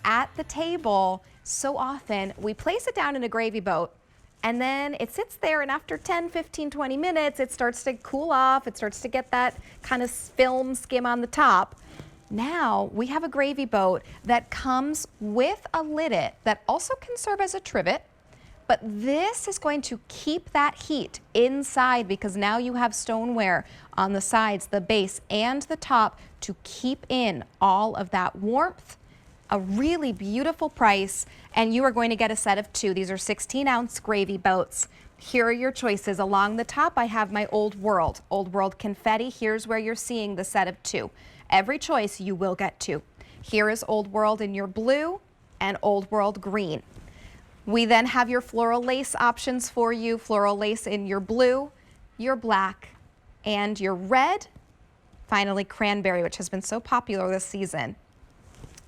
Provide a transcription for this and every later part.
at the table, so often we place it down in a gravy boat and then it sits there, and after 10, 15, 20 minutes, it starts to cool off. It starts to get that kind of film skim on the top. Now we have a gravy boat that comes with a lid that also can serve as a trivet, but this is going to keep that heat inside because now you have stoneware on the sides, the base, and the top to keep in all of that warmth. A really beautiful price, and you are going to get a set of 2. These are 16-ounce gravy boats. Here are your choices. Along the top, I have my Old World confetti. Here's where you're seeing the set of 2. Every choice you will get 2. Here is Old World in your blue and Old World green. We then have your floral lace options for you. Floral lace in your blue, your black, and your red. Finally, cranberry, which has been so popular this season.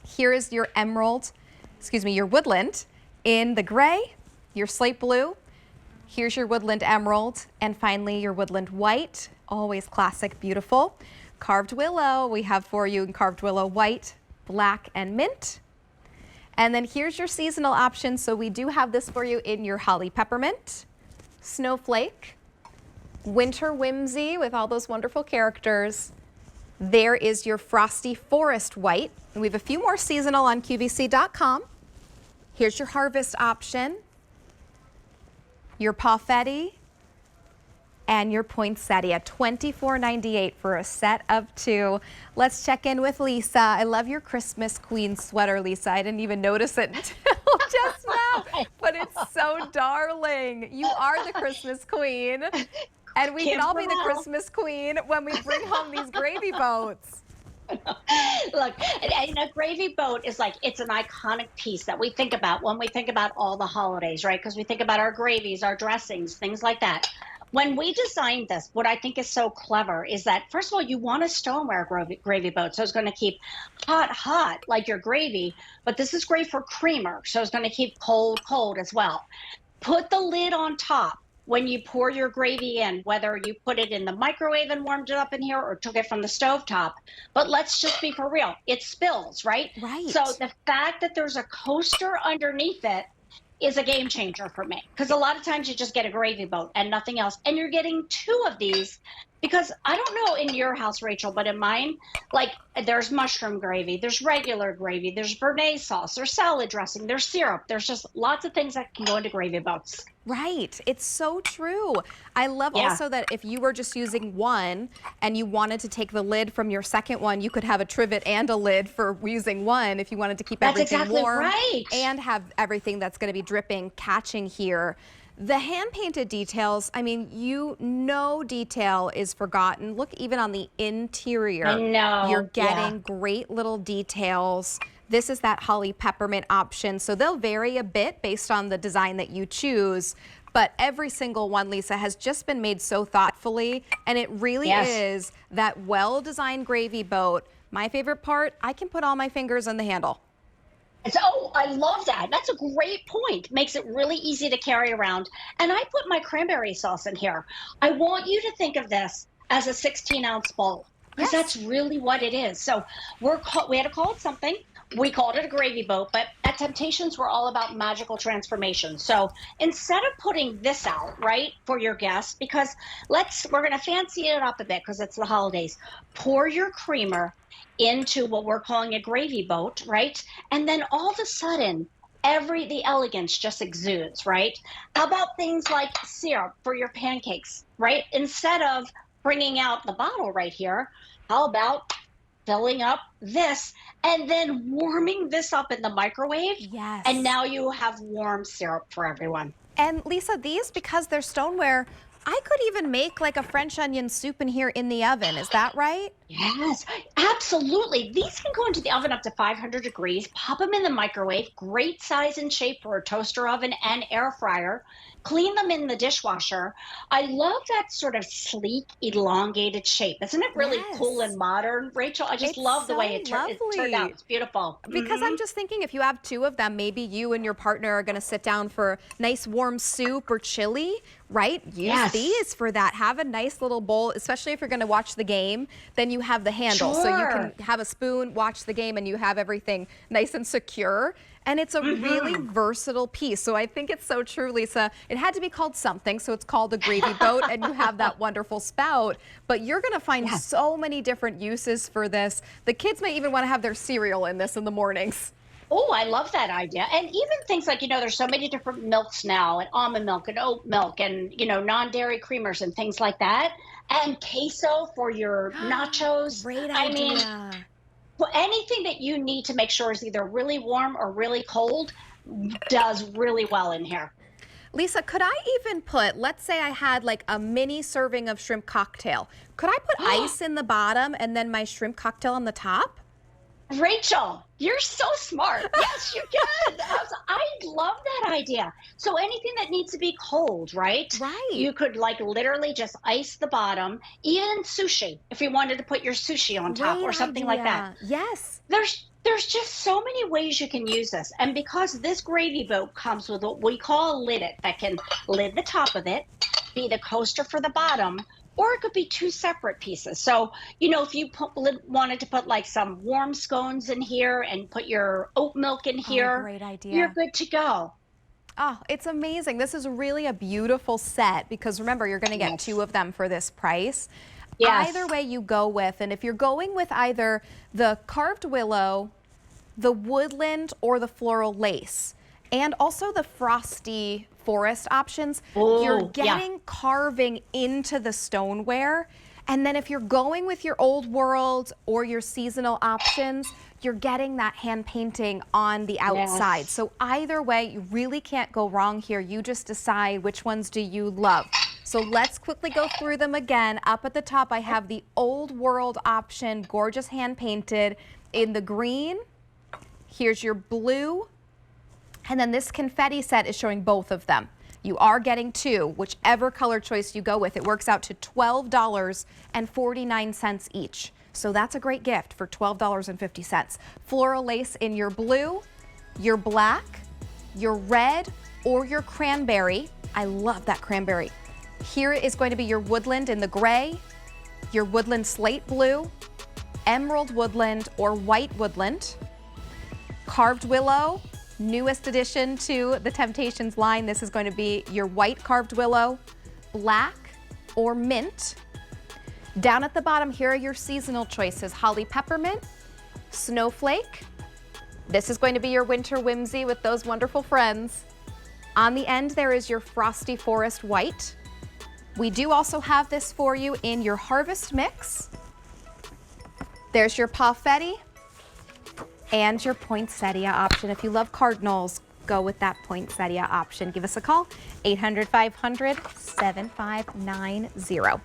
Here is your your woodland in the gray, your slate blue. Here's your woodland emerald, and finally your woodland white. Always classic, beautiful. Carved willow, we have for you in carved willow white, black, and mint. And then here's your seasonal options. So we do have this for you in your holly peppermint, snowflake, winter whimsy with all those wonderful characters. There is your frosty forest white. And we have a few more seasonal on QVC.com. Here's your harvest option, your Pauffetti, and your poinsettia. $24.98 for a set of 2. Let's check in with Lisa. I love your Christmas Queen sweater, Lisa. I didn't even notice it until just now, but it's so darling. You are the Christmas Queen, and we can all be the Christmas Queen when we bring home these gravy boats. Look, and a gravy boat is like, it's an iconic piece that we think about when we think about all the holidays, right? Because we think about our gravies, our dressings, things like that. When we designed this, what I think is so clever is that, first of all, you want a stoneware gravy boat, so it's going to keep hot, like your gravy, but this is great for creamer, so it's going to keep cold as well. Put the lid on top when you pour your gravy in, whether you put it in the microwave and warmed it up in here or took it from the stovetop. But let's just be for real, it spills, right? Right. So the fact that there's a coaster underneath it is a game changer for me, because a lot of times you just get a gravy boat and nothing else, and you're getting 2 of these, because I don't know in your house, Rachel, but in mine, like, there's mushroom gravy, there's regular gravy, there's béarnaise sauce, there's salad dressing, there's syrup, there's just lots of things that can go into gravy boats. Right. It's so true. I love also that if you were just using one and you wanted to take the lid from your second one, you could have a trivet and a lid for using one if you wanted to keep everything warm and have everything that's going to be dripping, catching here. The hand-painted details, I mean, no detail is forgotten. Look, even on the interior, I know. You're getting great little details. This is that holly peppermint option, so they'll vary a bit based on the design that you choose, but every single one, Lisa, has just been made so thoughtfully, and it really is that well-designed gravy boat. My favorite part, I can put all my fingers on the handle. Oh, I love that. That's a great point. Makes it really easy to carry around. And I put my cranberry sauce in here. I want you to think of this as a 16-ounce bowl, because that's really what it is. So we had to call it something. We called it a gravy boat, but at Temp-tations, we're all about magical transformation. So instead of putting this out, right, for your guests, because we're going to fancy it up a bit because it's the holidays, pour your creamer into what we're calling a gravy boat, right? And then all of a sudden, the elegance just exudes, right? How about things like syrup for your pancakes, right? Instead of bringing out the bottle right here, how about filling up this and then warming this up in the microwave? Yes. And now you have warm syrup for everyone. And Lisa, these, because they're stoneware, I could even make like a French onion soup in here in the oven. Is that right? Yes, absolutely. These can go into the oven up to 500 degrees. Pop them in the microwave. Great size and shape for a toaster oven and air fryer. Clean them in the dishwasher. I love that sort of sleek, elongated shape. Isn't it really cool and modern, Rachel? I just love the way it turned out. It's beautiful. Because I'm just thinking, if you have 2 of them, maybe you and your partner are going to sit down for nice warm soup or chili, right? Use is for that. Have a nice little bowl, especially if you're going to watch the game, then you have the handle. So you can have a spoon, watch the game, and you have everything nice and secure. And it's a really versatile piece. So I think it's so true, Lisa. It had to be called something, so it's called a gravy boat, and you have that wonderful spout. But you're going to find so many different uses for this. The kids may even want to have their cereal in this in the mornings. Oh, I love that idea. And even things like, there's so many different milks now, and almond milk and oat milk and, non-dairy creamers and things like that. And queso for your nachos. Great I mean, idea. well, anything that you need to make sure is either really warm or really cold does really well in here. Lisa, could I even put, let's say I had like a mini serving of shrimp cocktail. Could I put ice in the bottom and then my shrimp cocktail on the top? Rachel, you're so smart. Yes, you can. I love that idea. So anything that needs to be cold, right? Right. You could like literally just ice the bottom, even sushi, if you wanted to put your sushi on top or something like that. Yes. There's just so many ways you can use this. And because this gravy boat comes with what we call a lid that can lid the top of it, be the coaster for the bottom, or it could be two separate pieces. So, if you wanted to put like some warm scones in here and put your oat milk in here, great idea. You're good to go. Oh, it's amazing. This is really a beautiful set because remember, you're going to get two of them for this price. Yes. Either way you go with, and if you're going with either the carved willow, the woodland, or the floral lace, and also the frosty forest options, you're getting carving into the stoneware. And then if you're going with your old world or your seasonal options, you're getting that hand painting on the outside. Yes. So either way, you really can't go wrong here. You just decide which ones do you love. So let's quickly go through them again. Up at the top, I have the old world option, gorgeous hand painted in the green. Here's your blue. And then this confetti set is showing both of them. You are getting two, whichever color choice you go with. It works out to $12.49 each. So that's a great gift for $12.50. Floral lace in your blue, your black, your red, or your cranberry. I love that cranberry. Here is going to be your woodland in the gray, your woodland slate blue, emerald woodland, or white woodland. Carved willow, newest addition to the Temp-tations line. This is going to be your white carved willow, black, or mint. Down at the bottom, here are your seasonal choices. Holly peppermint, snowflake. This is going to be your winter whimsy with those wonderful friends. On the end, there is your frosty forest white. We do also have this for you in your harvest mix. There's your Palfetti and your poinsettia option. If you love cardinals, go with that poinsettia option. Give us a call, 800-500-7590.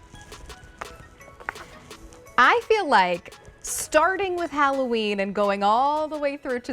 I feel like starting with Halloween and going all the way through to the